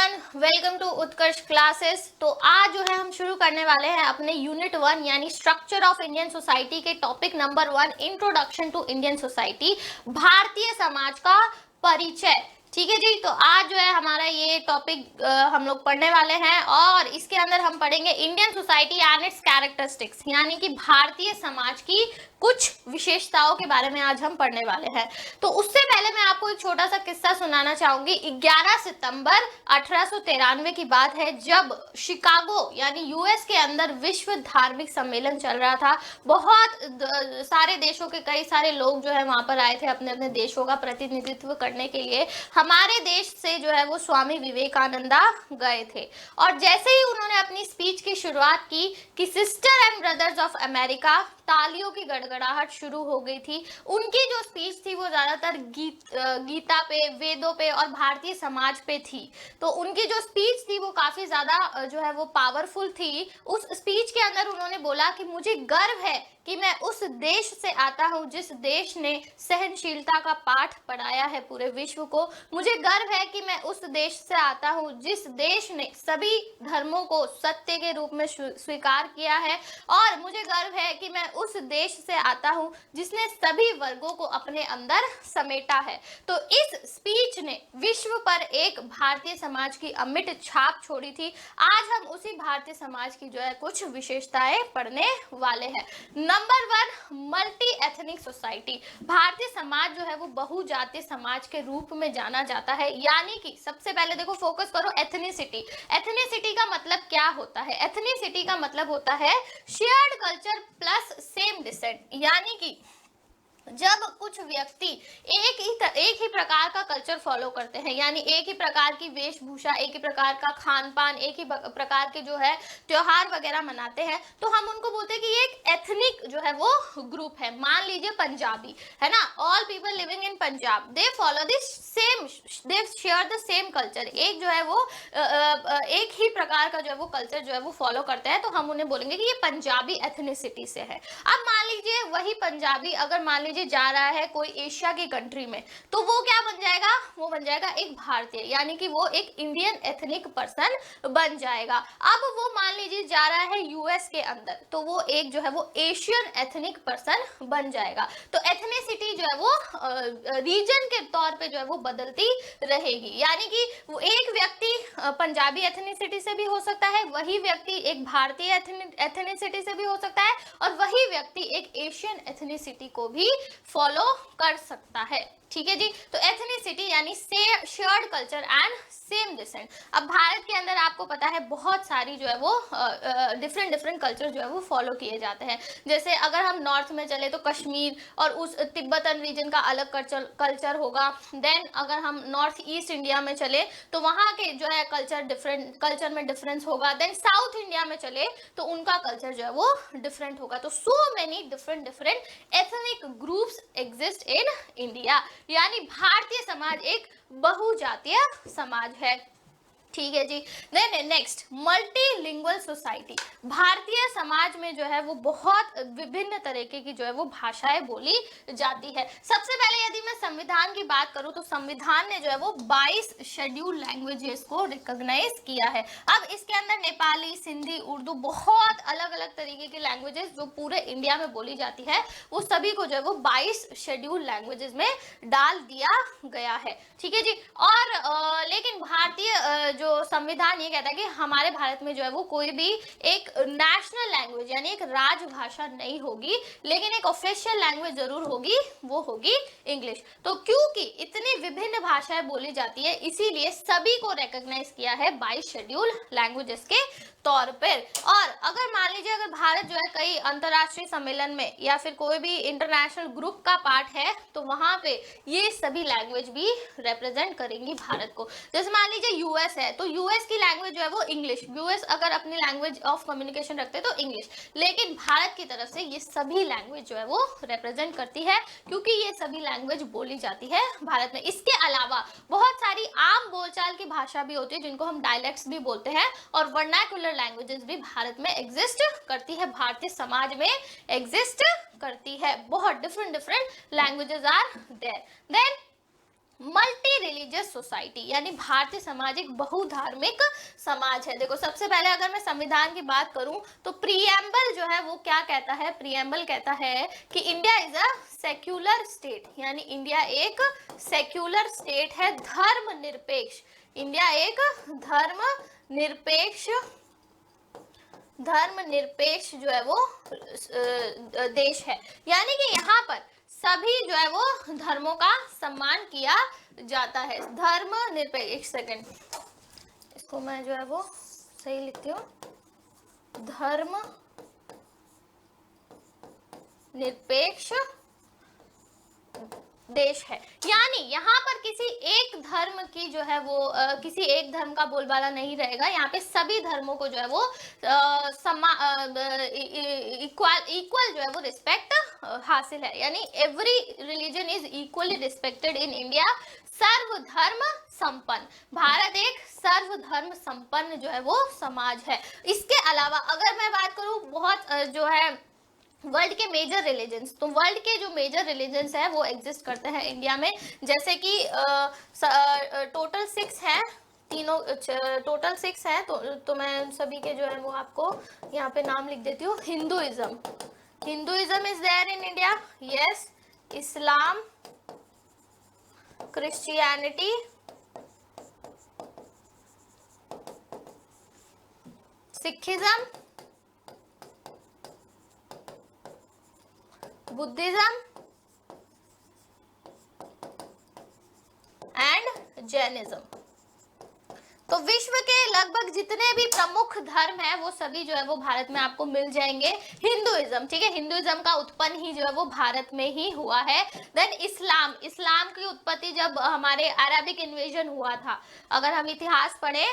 Everyone, welcome to Utkarsh classes. तो आज जो है हम शुरू करने वाले हैं अपने यूनिट 1 यानी स्ट्रक्चर ऑफ इंडियन सोसाइटी के topic number 1, introduction to Indian society, भारतीय समाज का परिचय। ठीक है जी। तो आज जो है हमारा ये टॉपिक हम लोग पढ़ने वाले हैं और इसके अंदर हम पढ़ेंगे Indian society and it's characteristics, यानी कि भारतीय समाज की कुछ विशेषताओं के बारे में आज हम पढ़ने वाले हैं। तो उससे पहले मैं आपको एक छोटा सा किस्सा सुनाना चाहूंगी। 11 सितंबर 1893 की बात है, जब शिकागो यानी यूएस के अंदर विश्व धार्मिक सम्मेलन चल रहा था। बहुत सारे देशों के कई सारे लोग जो है वहां पर आए थे अपने अपने देशों का प्रतिनिधित्व करने के लिए। हमारे देश से जो है वो स्वामी विवेकानंदा गए थे और जैसे ही उन्होंने अपनी स्पीच की शुरुआत की कि sister and brothers of America, तालियों की गड़गड़ाहट शुरू हो गई थी। उनकी जो स्पीच थी वो ज्यादातर गीता पे, वेदों पे और भारतीय समाज पे थी। तो उनकी जो स्पीच थी वो काफी ज्यादा जो है वो पावरफुल थी। उस स्पीच के अंदर उन्होंने बोला कि मुझे गर्व है कि मैं उस देश से आता हूं जिस देश ने सहनशीलता का पाठ पढ़ाया है पूरे विश्व को। मुझे गर्व है कि मैं उस देश से आता हूं जिस देश ने सभी धर्मों को सत्य के रूप में स्वीकार किया है, और मुझे गर्व है कि मैं उस देश से आता हूं जिसने सभी वर्गों को अपने अंदर समेटा है। तो इस स्पीच ने विश्व पर एक भारतीय समाज की अमिट छाप छोड़ी थी। आज हम उसी भारतीय समाज की जो है कुछ विशेषताएं पढ़ने वाले हैं। Number 1, multi ethnic society. भारतीय समाज जो है वो बहुजातीय समाज के रूप में जाना जाता है, यानी कि सबसे पहले देखो, फोकस करो एथनिसिटी। एथनिसिटी का मतलब क्या होता है? एथनिसिटी का मतलब होता है shared culture plus same descent, यानी कि जब कुछ व्यक्ति एक ही प्रकार का कल्चर फॉलो करते हैं, यानी एक ही प्रकार की वेशभूषा, एक ही प्रकार का खान पान, एक ही प्रकार के जो है त्योहार वगैरह मनाते हैं, तो हम उनको बोलते हैं कि ये एक एथनिक जो है वो ग्रुप है। मान लीजिए पंजाबी है ना, all people living in Punjab, they follow this same, they share the same culture. एक जो है वो एक ही प्रकार का जो है वो कल्चर जो है वो फॉलो करते हैं, तो हम उन्हें बोलेंगे कि ये पंजाबी एथनिसिटी से है। अब मान लीजिए वही पंजाबी अगर मान लीजिए जा रहा है कोई एशिया की कंट्री में, तो वो क्या बन जाएगा? वो बन जाएगा एक भारतीय, यानी कि वो एक इंडियन एथनिक पर्सन बन जाएगा। अब वो मान लीजिए जा रहा है यूएस के अंदर, तो वो एक जो है वो एशियन एथनिक पर्सन बन जाएगा। तो एथनिसिटी जो है वो रीजन के तौर पे जो है वो बदलती रहेगी, यानी कि वो एक व्यक्ति पंजाबी एथनिसिटी से भी हो सकता है, वही व्यक्ति एक भारतीय एथनिसिटी से भी हो सकता है, और वही व्यक्ति एक एशियन एथनिसिटी को भी फॉलो कर सकता है। ठीक है जी। तो एथनिसिटी यानी shared culture and same descent. अब भारत के अंदर आपको पता है बहुत सारी जो है वो डिफरेंट कल्चर जो है वो फॉलो किए जाते हैं। जैसे अगर हम नॉर्थ में चले तो कश्मीर और उस तिब्बतन रीजन का अलग कल्चर होगा। देन अगर हम नॉर्थ ईस्ट इंडिया में चले तो वहाँ के जो है कल्चर में डिफरेंस होगा। देन साउथ इंडिया में चले तो उनका कल्चर जो है वो डिफरेंट होगा। तो so many different ethnic groups exist in India, यानी भारतीय समाज एक बहुजातीय समाज है। ठीक है जी। Then next, multilingual society. भारतीय समाज में जो है वो बहुत विभिन्न तरीके की जो है वो भाषाएं बोली जाती है। सबसे पहले यदि मैं संविधान की बात करूं तो संविधान ने जो है वो 22 शेड्यूल लैंग्वेजेस को रिकॉग्नाइज किया है। अब इसके अंदर नेपाली, सिंधी, उर्दू, बहुत अलग अलग तरीके की लैंग्वेजेस जो पूरे इंडिया में बोली जाती है, वो सभी को जो है वो 22 शेड्यूल लैंग्वेजेस में डाल दिया गया है। ठीक है जी। और लेकिन भारतीय जो संविधान ये कहता है कि हमारे भारत में जो है वो कोई भी एक नेशनल लैंग्वेज यानी एक राजभाषा नहीं होगी, लेकिन एक ऑफिशियल लैंग्वेज जरूर होगी, वो होगी इंग्लिश। तो क्योंकि इतनी विभिन्न भाषाएं बोली जाती है, इसीलिए सभी को रिकॉग्नाइज किया है 22 शेड्यूल लैंग्वेजेस के तौर पर। और अगर मान लीजिए अगर भारत जो है कई अंतरराष्ट्रीय सम्मेलन में या फिर कोई भी इंटरनेशनल ग्रुप का पार्ट है, तो वहां पे ये सभी लैंग्वेज भी रिप्रेजेंट करेंगी भारत को। जैसे मान लीजिए यूएस है, तो यूएस की लैंग्वेज जो है वो इंग्लिश, यूएस अगर अपनी लैंग्वेज ऑफ कम्युनिकेशन रखते हैं तो इंग्लिश, लेकिन भारत की तरफ से ये सभी लैंग्वेज जो है वो रिप्रेजेंट करती है, क्योंकि ये सभी लैंग्वेज बोली जाती है भारत में। इसके अलावा बहुत सारी आम बोलचाल की भाषा भी होती है जिनको हम डायलेक्ट्स भी बोलते हैं, और वर्नाकुलर लैंग्वेजेस भी भारत में एग्जिस्ट करती है, भारतीय समाज में एग्जिस्ट करती है। बहुत different languages are there. Then multi religious society, यानी भारतीय समाज एक बहुधार्मिक समाज है। देखो सबसे पहले अगर मैं संविधान की बात करूं तो प्रीएम्बल जो है वो क्या कहता है, प्रीएम्बल कहता है कि India is a secular state, यानी इंडिया एक सेक्युलर स्टेट है, धर्मनिरपेक्ष। इंडिया एक धर्मनिरपेक्ष जो है वो देश है, यानी कि यहाँ पर सभी जो है वो धर्मों का सम्मान किया जाता है। धर्म निरपेक्ष, एक सेकेंड इसको मैं जो है वो सही लिखती हूँ, धर्म निरपेक्ष देश है, यानी यहाँ पर किसी एक धर्म की जो है वो किसी एक धर्म का बोलबाला नहीं रहेगा। यहाँ पे सभी धर्मों को जो है वो इक्वल जो है वो रिस्पेक्ट हासिल है, यानी every religion is equally respected in India. सर्वधर्म संपन्न, भारत एक सर्वधर्म संपन्न जो है वो समाज है। इसके अलावा अगर मैं बात करूँ बहुत जो है वर्ल्ड के मेजर रिलीजन्स, तो वर्ल्ड के जो मेजर रिलीजन्स है वो एग्जिस्ट करते हैं इंडिया में, जैसे कि टोटल 6 हैं, तीनों टोटल 6 हैं, तो मैं सभी के जो है वो आपको यहाँ पे नाम लिख देती हूँ। Hinduism is there in India, yes. Islam, Christianity, Sikhism, Buddhism and Jainism. तो विश्व के लगभग जितने भी प्रमुख धर्म हैं वो सभी जो है वो भारत में आपको मिल जाएंगे। हिंदुइज्म, ठीक है, हिंदुइज्म का उत्पन्न ही जो है वो भारत में ही हुआ है। देन इस्लाम, इस्लाम की उत्पत्ति जब हमारे अरबिक इन्वेजन हुआ था, अगर हम इतिहास पढ़े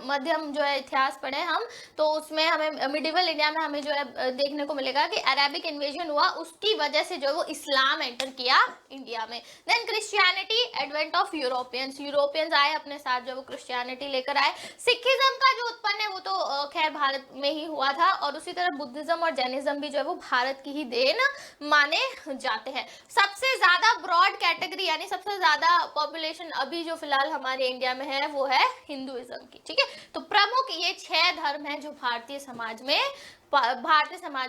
मध्यम जो है इतिहास पढ़े हम, तो उसमें हमें मिडिवल इंडिया में हमें जो है देखने को मिलेगा कि अरबिक इन्वेजन हुआ, उसकी वजह से जो है वो इस्लाम एंटर किया इंडिया में। Then Christianity, advent of Europeans आए अपने साथ जो वो क्रिश्चियनिटी लेकर आए। सिखिज्म का जो उत्पन्न है वो तो खैर भारत में ही हुआ था, और उसी तरह बुद्धिज्म और जैनिज्म भी जो है वो भारत की ही देन माने जाते हैं। सबसे ज्यादा ब्रॉड कैटेगरी यानी सबसे ज्यादा पॉपुलेशन अभी जो फिलहाल हमारे इंडिया में है वो है हिंदुइज्म की, ठीक है। तो प्रमुख ये 6 धर्म हैं जो भारतीय समाज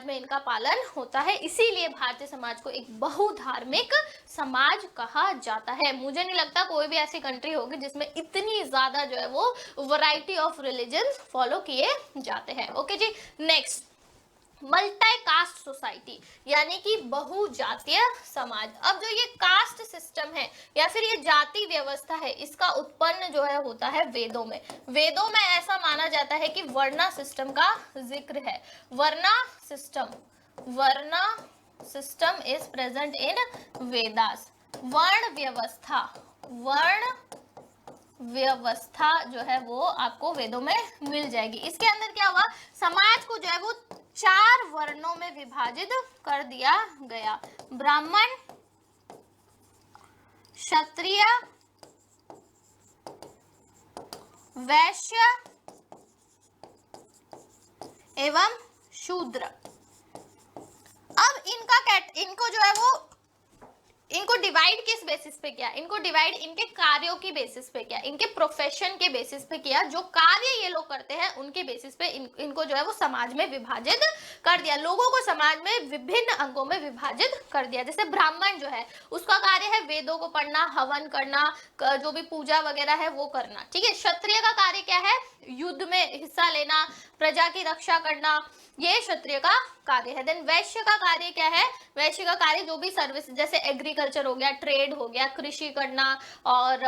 में इनका पालन होता है, इसीलिए भारतीय समाज को एक बहुधार्मिक समाज कहा जाता है। मुझे नहीं लगता कोई भी ऐसी कंट्री होगी जिसमें इतनी ज्यादा जो है वो वैरायटी ऑफ रिलीजन फॉलो किए जाते हैं। ओके जी, नेक्स्ट मल्टी कास्ट सोसाइटी, यानी कि बहुजातीय समाज। अब जो ये कास्ट सिस्टम है या फिर ये जाति व्यवस्था है, इसका उत्पन्न जो है होता है वेदों में। वेदों में ऐसा माना जाता है कि वर्ण सिस्टम का जिक्र है। वर्ण system is present in Vedas. वर्ण व्यवस्था जो है वो आपको वेदों में मिल जाएगी। इसके अंदर क्या हुआ, समाज को जो है वो 4 वर्णों में विभाजित कर दिया गया। ब्राह्मण, क्षत्रिय, वैश्य एवं शूद्र। अब इनको जो है वो इनको डिवाइड किस बेसिस पे किया, इनको डिवाइड इनके कार्यों की बेसिस पे किया, इनके प्रोफेशन के बेसिस पे किया। जो कार्य ये लोग करते हैं उनके बेसिस पे इनको जो है वो समाज में विभाजित कर दिया। लोगों को समाज में विभिन्न अंगों में विभाजित कर दिया। जैसे ब्राह्मण जो है उसका कार्य है वेदों को पढ़ना, हवन करना, जो भी पूजा वगैरह है वो करना, ठीक है। क्षत्रिय का कार्य क्या है, युद्ध में हिस्सा लेना, प्रजा की रक्षा करना, ये क्षत्रिय का कार्य है। देन वैश्य का कार्य क्या है, वैश्य का कार्य जो भी सर्विस जैसे एग्रीकल्चर हो गया, ट्रेड हो गया, कृषि करना और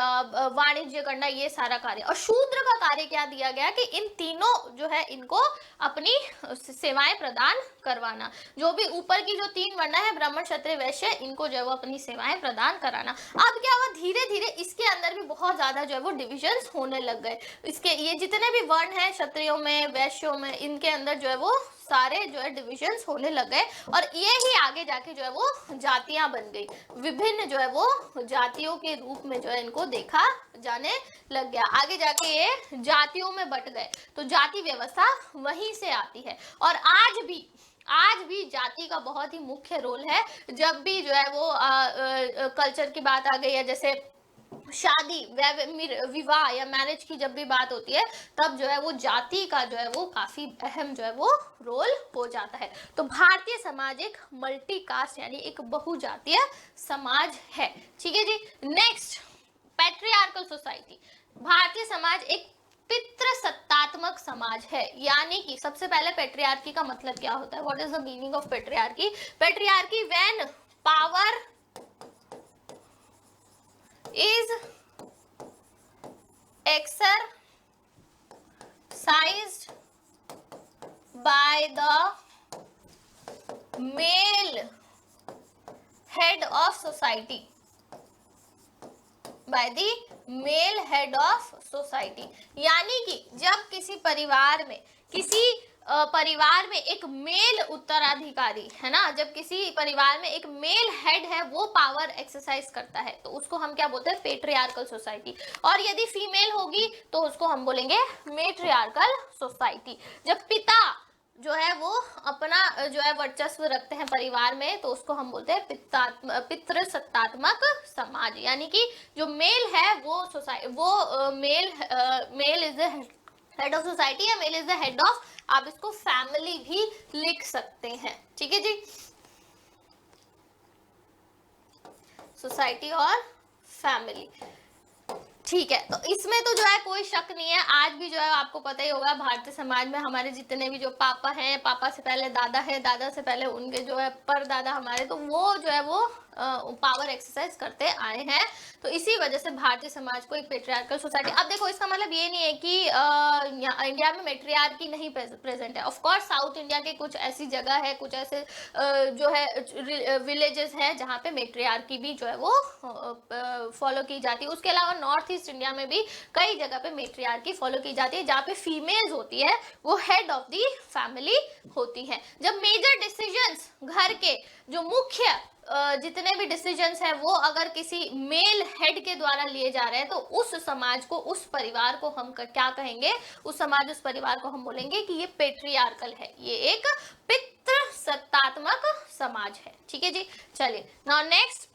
वाणिज्य करना, ये सारा कार्य। और शूद्र का कार्य क्या दिया गया कि इन तीनों जो है इनको अपनी सेवाएं प्रदान करवाना। जो भी ऊपर की जो 3 वर्ण है ब्राह्मण, क्षत्रिय, वैश्य, इनको जो है वो अपनी सेवाएं प्रदान कराना। अब क्या हुआ, धीरे धीरे इसके अंदर भी बहुत ज्यादा जो है वो डिविजन्स होने लग गए। इसके ये जितने भी वर्ण है क्षत्रियों में, वैश्यों में, इनके अंदर जो है वो सारे जो है डिविजन्स होने लग गए, और ये ही आगे जाके जो है वो जातियां बन गई। विभिन्न जो है वो जातियों के रूप में जो है इनको देखा जाने लग गया। आगे जाके ये जातियों में बट गए, तो जाति व्यवस्था वहीं से आती है। और आज भी जाति का बहुत ही मुख्य रोल है। जब भी जो है वो कल्चर की बात आ गई है, जैसे शादी, विवाह या मैरिज की जब भी बात होती है तब जो है वो जाति का जो है वो काफी अहम जो है वो रोल हो जाता है। तो भारतीय समाज एक मल्टी कास्ट यानी एक बहुजातीय समाज है। ठीक है जी। Next, patriarchal society. भारतीय समाज एक पितृसत्तात्मक समाज है, यानी कि सबसे पहले पेट्रियार्की का मतलब क्या होता है, what is the meaning of patriarchy? Patriarchy when power is exercised by the male head of society, by the male head of society, यानी कि जब किसी परिवार में एक मेल उत्तराधिकारी है ना, जब किसी परिवार में एक मेल हेड है वो पावर एक्सरसाइज करता है तो उसको हम क्या बोलते हैं? Patriarchal society. और यदि फीमेल होगी तो उसको हम बोलेंगे मेट्रियार्कल सोसाइटी। जब पिता जो है वो अपना जो है वर्चस्व रखते हैं परिवार में तो उसको हम बोलते हैं पितृसत्तात्मक समाज, यानी कि जो मेल है वो male is the head of society या male is the head of, आप इसको फैमिली भी लिख सकते हैं। ठीक है जी, सोसाइटी और फैमिली। ठीक है, तो इसमें तो जो है कोई शक नहीं है, आज भी जो है आपको पता ही होगा भारतीय समाज में हमारे जितने भी जो पापा हैं, पापा से पहले दादा है, दादा से पहले उनके जो है परदादा हमारे, तो वो जो है वो पावर एक्सरसाइज करते आए हैं। तो इसी वजह से भारतीय समाज को एक पेट्रियार्कल सोसाइटी। अब देखो इसका मतलब ये नहीं है कि इंडिया में मेट्रियार्की नहीं प्रेजेंट है। ऑफ कोर्स साउथ इंडिया के कुछ ऐसी जगह है, कुछ ऐसे जो है विलेजेस हैं जहाँ पे मेट्रियार्की भी जो है वो फॉलो की जाती है। उसके अलावा नॉर्थ ईस्ट इंडिया में भी कई जगह पे मेट्रियार्की फॉलो की जाती है जहाँ पे फीमेल्स होती है वो हेड ऑफ द फैमिली होती है। जब मेजर डिसीजंस घर के जो मुख्य जितने भी डिसीजंस हैं वो अगर किसी मेल हेड के द्वारा लिए जा रहे हैं तो उस समाज को, उस परिवार को हम क्या कहेंगे? उस समाज, उस परिवार को हम बोलेंगे कि ये पेट्रियार्कल है, ये एक पितृसत्तात्मक समाज है। ठीक है जी, चलिए now next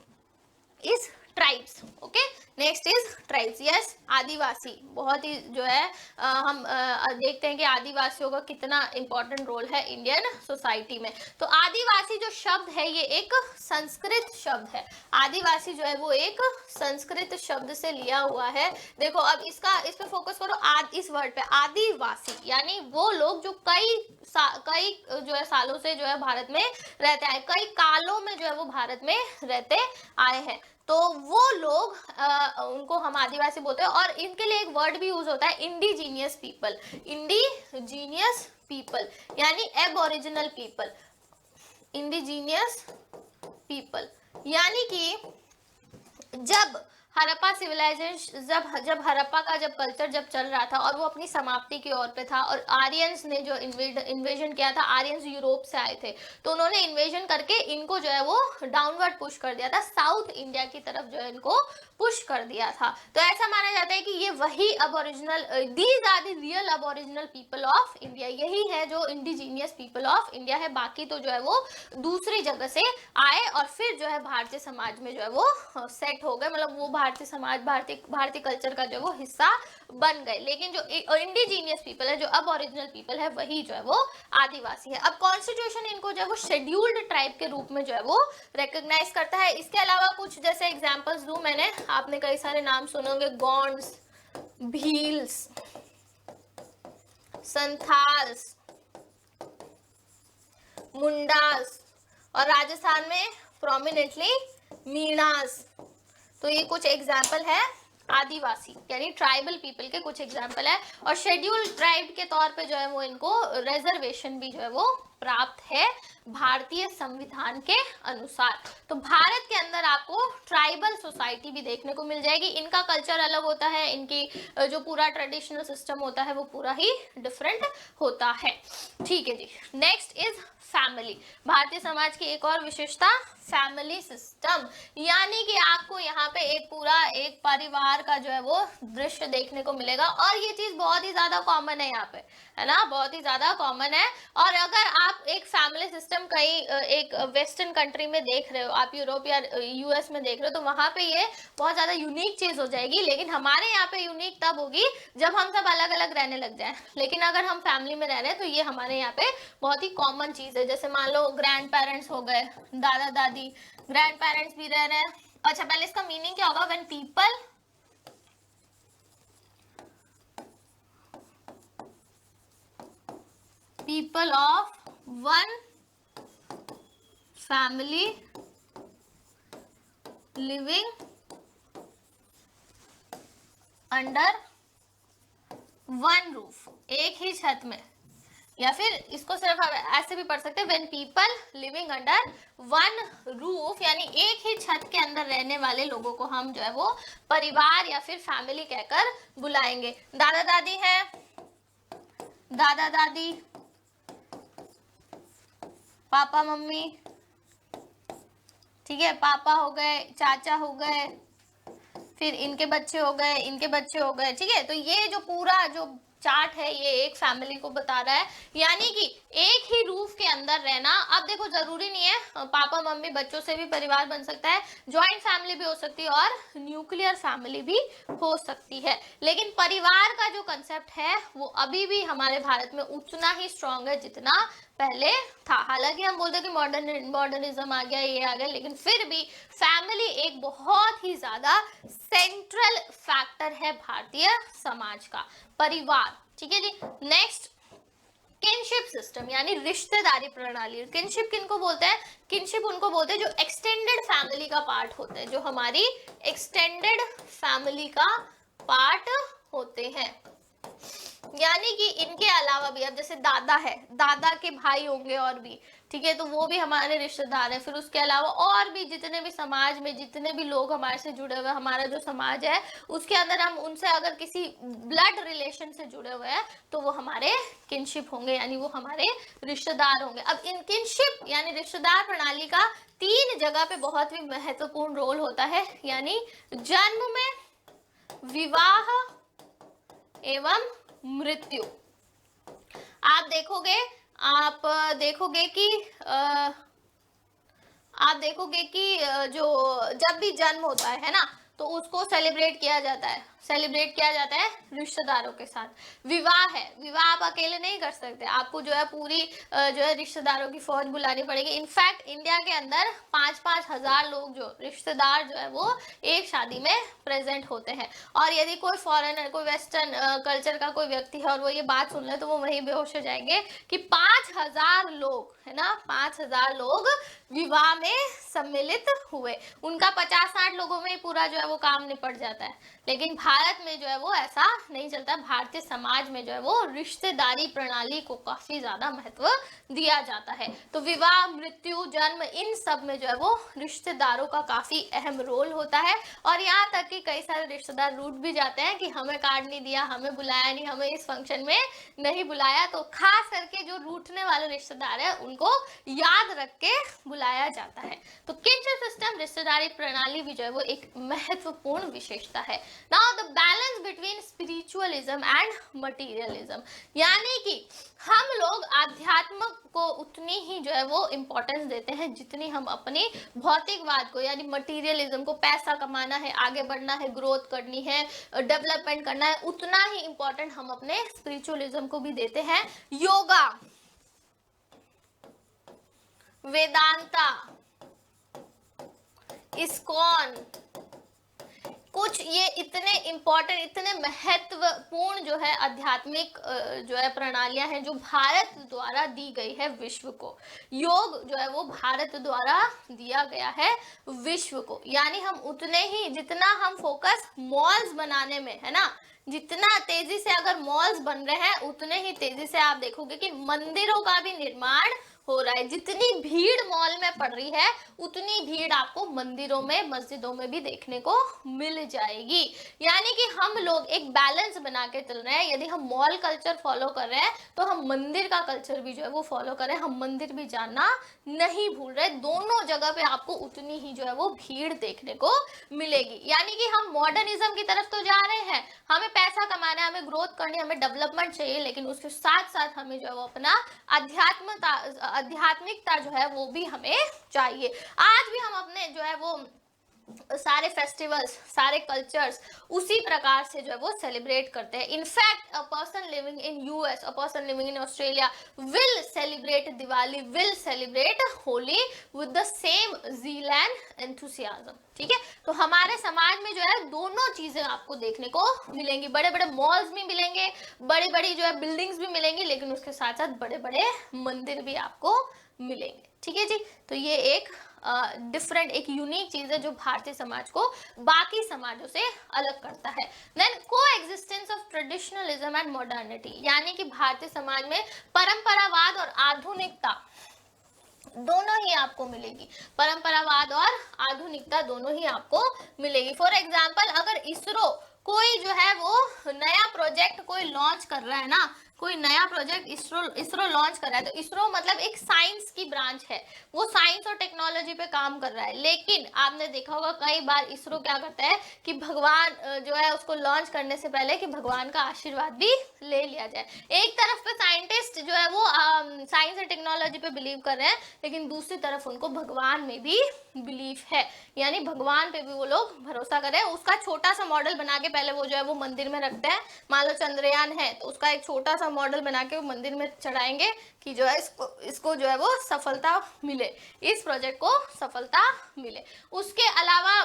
is tribes. Okay, next is tribes. Yes, आदिवासी बहुत ही जो है हम देखते हैं कि आदिवासियों का कितना इंपॉर्टेंट रोल है इंडियन सोसाइटी में। तो आदिवासी जो शब्द है ये एक संस्कृत शब्द है। आदिवासी जो है वो एक संस्कृत शब्द से लिया हुआ है। देखो अब इस पे फोकस करो, इस वर्ड पे, आदिवासी यानी वो लोग जो कई जो है सालों से जो है भारत में रहते आए, कई कालों में जो है वो भारत में रहते आए हैं, तो वो लोग उनको हम आदिवासी बोलते हैं। और इनके लिए एक वर्ड भी यूज होता है, इंडिजीनियस पीपल। इंडिजीनियस पीपल यानी एबोरिजिनल पीपल, इंडिजीनियस पीपल, यानी कि जब हड़प्पा सिविलाइजेशन, जब हड़प्पा का जब कल्चर जब चल रहा था और वो अपनी समाप्ति की ओर पे था, और आर्यंस ने जो इन्वेजन किया था, आर्यंस यूरोप से आए थे, तो उन्होंने इन्वेजन करके इनको जो है वो डाउनवर्ड पुश कर दिया था, साउथ इंडिया की तरफ जो है इनको पुश कर दिया था। तो ऐसा माना जाता है कि ये वही aboriginal, these are the real aboriginal people of India, यही है जो इंडिजीनियस पीपल ऑफ इंडिया है। बाकी तो जो है वो दूसरी जगह से आए और फिर जो है भारतीय समाज में जो है वो सेट हो गए, मतलब वो भारतीय समाज, भारतीय कल्चर का जो है वो हिस्सा बन गए। लेकिन जो इंडिजीनियस पीपल है, जो अब ओरिजिनल पीपल है, वही जो है वो आदिवासी है। अब कॉन्स्टिट्यूशन इनको जो है वो शेड्यूल्ड ट्राइब के रूप में जो है वो रिकॉग्नाइज करता है। इसके अलावा कुछ जैसे एग्जांपल्स दूं मैंने, आपने कई सारे नाम सुने होंगे, गोंड्स, भील्स, संथाल्स, मुंडास, और राजस्थान में प्रोमिनेंटली मीणास। तो ये कुछ एग्जाम्पल है आदिवासी यानी ट्राइबल पीपल के कुछ एग्जाम्पल है। और शेड्यूल ट्राइब के तौर पे जो है वो इनको रिजर्वेशन भी जो है वो प्राप्त है भारतीय संविधान के अनुसार। तो भारत के अंदर आपको ट्राइबल सोसाइटी भी देखने को मिल जाएगी। इनका कल्चर अलग होता है, इनकी जो पूरा ट्रेडिशनल सिस्टम होता है वो पूरा ही डिफरेंट होता है। ठीक है जी, next is family. Bharatiya Samaj की एक और विशेषता फैमिली सिस्टम, यानी कि आपको यहाँ पे एक पूरा एक परिवार का जो है वो दृश्य देखने को मिलेगा। और ये चीज बहुत ही ज्यादा कॉमन है यहाँ पे, है ना, बहुत ही ज्यादा कॉमन है। और अगर आप एक फैमिली सिस्टम कहीं एक वेस्टर्न कंट्री में देख रहे हो, आप यूरोप या यूएस में देख रहे हो, तो वहां पे ये बहुत ज्यादा यूनिक चीज हो जाएगी। लेकिन हमारे यहाँ पे यूनिक तब होगी जब हम सब अलग अलग रहने लग जाए। लेकिन अगर हम फैमिली में रह रहे हैं तो ये हमारे यहाँ पे बहुत ही कॉमन चीज है। जैसे मान लो ग्रैंड पेरेंट्स हो गए, दादा दादी, ग्रैंड पेरेंट्स भी रह रहे हैं। अच्छा, पहले इसका मीनिंग क्या होगा? When people of one family living under one roof, एक ही छत में। या फिर इसको सिर्फ ऐसे भी पढ़ सकते हैं, when people living under one roof, यानी एक ही छत के अंदर रहने वाले लोगों को हम जो है वो परिवार या फिर फैमिली कहकर बुलाएंगे। दादा दादी है, दादा दादी, पापा मम्मी, ठीक है, पापा हो गए, चाचा हो गए, फिर इनके बच्चे हो गए, इनके बच्चे हो गए, ठीक है। तो ये जो पूरा जो चार्ट है ये एक फैमिली को बता रहा है, यानी कि एक ही रूफ के अंदर रहना। अब देखो, जरूरी नहीं है पापा मम्मी बच्चों से भी परिवार बन सकता है, ज्वाइंट फैमिली भी हो सकती है और न्यूक्लियर फैमिली भी हो सकती है। लेकिन परिवार का जो कंसेप्ट है वो अभी भी हमारे भारत में उतना ही स्ट्रांग है जितना पहले था। हालांकि हम बोलते हैं कि मॉडर्निज्म आ गया, ये आ गया, लेकिन फिर भी फैमिली एक बहुत ही ज्यादा सेंट्रल फैक्टर है भारतीय समाज का, परिवार, ठीक है जी। नेक्स्ट, किनशिप सिस्टम यानी रिश्तेदारी प्रणाली। किनशिप किनको बोलते हैं? किनशिप उनको बोलते हैं जो एक्सटेंडेड फैमिली का पार्ट होते हैं, जो हमारी एक्सटेंडेड फैमिली का पार्ट होते हैं। यानी कि इनके अलावा भी, अब जैसे दादा है, दादा के भाई होंगे और भी, ठीक है, तो वो भी हमारे रिश्तेदार हैं। फिर उसके अलावा और भी जितने भी समाज में जितने भी लोग हमारे से जुड़े हुए, हमारा जो समाज है उसके अंदर हम उनसे अगर किसी ब्लड रिलेशन से जुड़े हुए हैं तो वो हमारे किनशिप होंगे, यानी वो हमारे रिश्तेदार होंगे। अब इन किनशिप यानी रिश्तेदार प्रणाली का 3 जगह पे बहुत ही महत्वपूर्ण रोल होता है, यानी जन्म में, विवाह एवं मृत्यु। आप देखोगे कि जो जब भी जन्म होता है ना, तो उसको सेलिब्रेट किया जाता है रिश्तेदारों के साथ। विवाह है, विवाह आप अकेले नहीं कर सकते, आपको जो है पूरी जो है रिश्तेदारों की फौज बुलानी पड़ेगी। इनफैक्ट इंडिया के अंदर 5-5 हजार लोग जो रिश्तेदार जो है वो एक शादी में प्रेजेंट होते हैं। और यदि कोई फॉरेनर, कोई वेस्टर्न कल्चर का कोई व्यक्ति है और वो ये बात सुन ले तो वो वहीं बेहोश हो जाएंगे कि 5000 लोग है ना, 5000 लोग विवाह में सम्मिलित हुए, उनका 50-60 लोगों में पूरा जो है वो काम निपट जाता है। लेकिन भारत में जो है वो ऐसा नहीं चलता। भारतीय समाज में जो है वो रिश्तेदारी प्रणाली को काफी ज्यादा महत्व दिया जाता है। तो विवाह, मृत्यु, जन्म, इन सब में जो है वो रिश्तेदारों का काफी अहम रोल होता है। और यहाँ तक कि कई सारे रिश्तेदार रूठ भी जाते हैं कि हमें कार्ड नहीं दिया, हमें बुलाया नहीं, हमें इस फंक्शन में नहीं बुलाया। तो खास करके जो रूठने वाले रिश्तेदार है उनको याद रख के बुलाया जाता है। तो किनशिप सिस्टम, रिश्तेदारी प्रणाली भी जो है वो एक महत्वपूर्ण विशेषता है। Now the balance between spiritualism and materialism, यानी कि हम लोग आध्यात्म को उतनी ही जो है वो इंपॉर्टेंस देते हैं जितनी हम अपनी भौतिकवाद को यानी मटीरियलिज्म को, पैसा कमाना है, आगे बढ़ना है, ग्रोथ करनी है, डेवलपमेंट करना है, उतना ही इंपॉर्टेंट हम अपने स्पिरिचुअलिज्म को भी देते हैं। योगा, वेदांता, इस्कॉन, कुछ ये इतने इंपॉर्टेंट, इतने महत्वपूर्ण जो है आध्यात्मिक जो है प्रणालियां हैं जो भारत द्वारा दी गई है विश्व को। योग जो है वो भारत द्वारा दिया गया है विश्व को। यानी हम उतने ही, जितना हम फोकस मॉल्स बनाने में है ना, जितना तेजी से अगर मॉल्स बन रहे हैं उतने ही तेजी से आप देखोगे कि मंदिरों का भी निर्माण हो रहा है। जितनी भीड़ मॉल में पड़ रही है उतनी भीड़ आपको मंदिरों में, मस्जिदों में भी देखने को मिल जाएगी। यानी कि हम लोग एक बैलेंस बना के चल रहे हैं। यदि हम मॉल कल्चर फॉलो कर रहे हैं तो हम मंदिर का कल्चर भी जो है वो फॉलो कर रहे हैं, हम मंदिर भी जाना नहीं भूल रहे। दोनों जगह पे आपको उतनी ही जो है वो भीड़ देखने को मिलेगी। यानी कि हम मॉडर्निज्म की तरफ तो जा रहे हैं, हमें पैसा कमाना है, हमें ग्रोथ करनी है, हमें डेवलपमेंट चाहिए, लेकिन उसके साथ साथ हमें जो है वो अपना आध्यात्मिकता जो है वो भी हमें चाहिए। आज भी हम अपने जो है वो सारे फेस्टिवल्स, सारे कल्चर्स उसी प्रकार से जो है वो सेलिब्रेट करते हैं। In fact a person living in US, a person living in Australia will celebrate Diwali, will celebrate Holi with the same zeal and enthusiasm. ठीक है, तो हमारे समाज में जो है दोनों चीजें आपको देखने को मिलेंगी। बड़े बड़े मॉल्स भी मिलेंगे, बड़ी बड़ी जो है बिल्डिंग्स भी मिलेंगी, लेकिन उसके साथ साथ बड़े बड़े मंदिर भी आपको मिलेंगे। ठीक है जी, तो ये एक डिफरेंट, एक यूनिक चीज है जो भारतीय समाज को बाकी समाजों से अलग करता है। देन को existence of traditionalism and modernity, यानी कि भारतीय समाज में परंपरावाद और आधुनिकता दोनों ही आपको मिलेगी। परंपरावाद और आधुनिकता दोनों ही आपको मिलेगी। फॉर एग्जाम्पल, अगर इसरो कोई जो है वो नया प्रोजेक्ट कोई लॉन्च कर रहा है ना, कोई नया प्रोजेक्ट इसरो लॉन्च कर रहा है, तो इसरो मतलब एक साइंस की ब्रांच है, वो साइंस और टेक्नोलॉजी पे काम कर रहा है। लेकिन आपने देखा होगा कई बार इसरो क्या करता है कि भगवान जो है उसको लॉन्च करने से पहले कि भगवान का आशीर्वाद भी ले लिया जाए। एक तरफ पे साइंटिस्ट जो है वो साइंस और टेक्नोलॉजी पे बिलीव कर रहे हैं, लेकिन दूसरी तरफ उनको भगवान में भी बिलीफ है, यानी भगवान पे भी वो लोग भरोसा कर रहे हैं। उसका छोटा सा मॉडल बना के पहले वो जो है वो मंदिर में रखते हैं। मान लो चंद्रयान है तो उसका एक छोटा सा मॉडल बना के वो मंदिर में चढ़ाएंगे कि जो है इसको जो है वो सफलता मिले, इस प्रोजेक्ट को सफलता मिले। उसके अलावा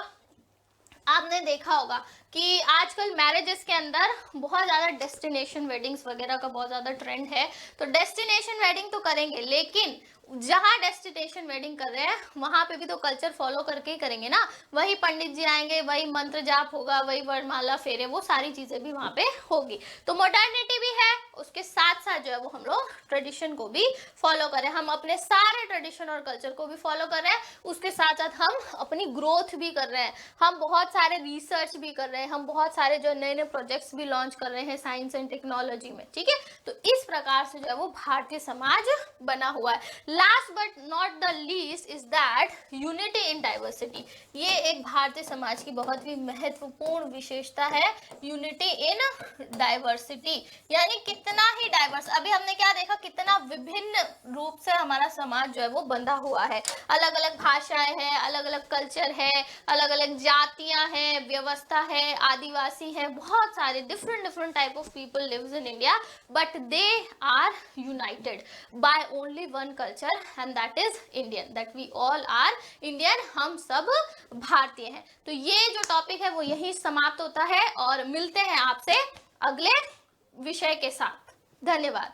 आपने देखा होगा कि आजकल मैरिजेस के अंदर बहुत ज़्यादा डेस्टिनेशन वेडिंग्स वगैरह का बहुत ज़्यादा ट्रेंड है। तो डेस्टिनेशन वेडिंग तो करेंगे, लेकिन जहाँ डेस्टिनेशन वेडिंग कर रहे हैं वहां पे भी तो कल्चर फॉलो करके ही करेंगे ना। वही पंडित जी आएंगे, वही मंत्र जाप होगा, वही वरमाला फेरे, वो सारी चीजें भी वहां पे होगी। तो मॉडर्निटी भी है, उसके साथ साथ जो है वो हम लोग ट्रेडिशन को भी फॉलो कर रहे हैं। हम अपने सारे ट्रेडिशन और कल्चर को भी फॉलो कर रहे हैं, उसके साथ साथ हम अपनी ग्रोथ भी कर रहे हैं, हम बहुत सारे रिसर्च भी कर रहे हैं, हम बहुत सारे जो नए नए प्रोजेक्ट्स भी लॉन्च कर रहे हैं साइंस एंड टेक्नोलॉजी में। ठीक है, तो इस प्रकार से जो है वो भारतीय समाज बना हुआ है। Last but not the least is that unity in diversity. ये एक भारतीय समाज की बहुत ही महत्वपूर्ण विशेषता है, यूनिटी इन डाइवर्सिटी, यानी कितना ही डाइवर्स। अभी हमने क्या देखा, कितना विभिन्न रूप से हमारा समाज जो है वो बंधा हुआ है। अलग अलग भाषाएं हैं, अलग अलग कल्चर है, अलग अलग जातियां हैं, व्यवस्था है, आदिवासी है, बहुत सारे different type of people lives in India, but they are united by only one culture and that is Indian, that we all are Indian, हम सब भारतीय हैं। तो ये जो टॉपिक है वो यही समाप्त होता है और मिलते हैं आपसे अगले विषय के साथ। धन्यवाद।